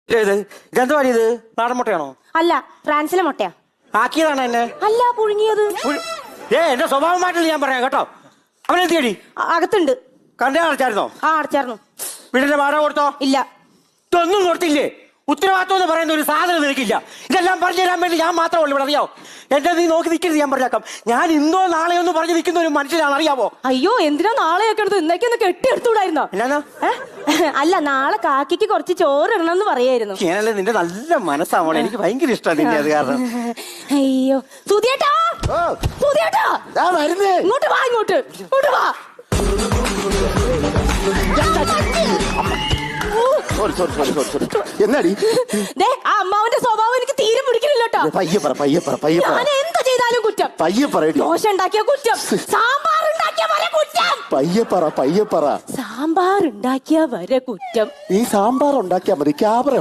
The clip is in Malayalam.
ഇതെന്തുവാ ഇത്? നാടൻ മുട്ടയാണോ? അല്ല, ഫ്രാൻസിലെ മുട്ടയാ. ആക്കിയതാണ് എന്നെ? അല്ല, പുഴുങ്ങിയത്. എന്റെ സ്വഭാവമായിട്ടില്ല ഞാൻ പറയാം കേട്ടോ. അവനെത്തിയടി? അകത്തുണ്ട്. കണ്ടേ അടച്ചായിരുന്നോ? ആ, അടച്ചായിരുന്നു. വീടിന്റെ വാടക കൊടുത്തോ? ഇല്ല. ഇതൊന്നും കൊടുത്തില്ലേ? ഉത്തരവാദിത്വം എന്ന് പറയുന്ന ഒരു സാധനം നിനക്കില്ല. ഇതെല്ലാം പറഞ്ഞു തരാൻ വേണ്ടി ഞാൻ മാത്രമേ ഉള്ളൂ ഇവിടെ, അറിയാവോ? എന്റെ നീ നോക്കി നിൽക്കരുത്, ഞാൻ പറഞ്ഞേക്കാം. ഞാൻ ഇന്നോ നാളെയോ എന്ന് പറഞ്ഞു നിൽക്കുന്ന ഒരു മനുഷ്യനാണ്, അറിയാവോ? അയ്യോ, എന്തിനാ നാളെയൊക്കെ എടുത്ത് ഇന്നേക്കൊന്ന് കെട്ടിയെടുത്തുകൂടായിരുന്നോ? എന്നാ? അല്ല, നാളെ കാക്കിക്ക് കുറച്ച് ചോറ് ഇടണമെന്ന് പറയായിരുന്നു. ഞാനല്ലേ, നിന്റെ നല്ല മനസ്സാവോളെ, എനിക്ക് ഭയങ്കര ഇഷ്ടമാണ് നിന്റെ അത് കാരണം. അയ്യോ, സുധിയേട്ടാ, സുധിയേട്ടാ, ഇങ്ങോട്ട് വാ, ഇങ്ങോട്ട് വാ. എന്നാടി ആ അമ്മാവന്റെ സ്വഭാവം എനിക്ക് തീരെ പിടിക്കുന്നില്ലോട്ടോ. ഞാൻ എന്ത് ചെയ്താലും കുറ്റം. ദോശ ഉണ്ടാക്കിയ കുറ്റം, സാമ്പാർ ഉണ്ടാക്കിയ വരെ കുറ്റം. പയ്യെ പറ സാമ്പാർ ഉണ്ടാക്കിയ വരെ കുറ്റം. ഈ സാമ്പാർ ഉണ്ടാക്കിയാ മതി, ക്യാമറ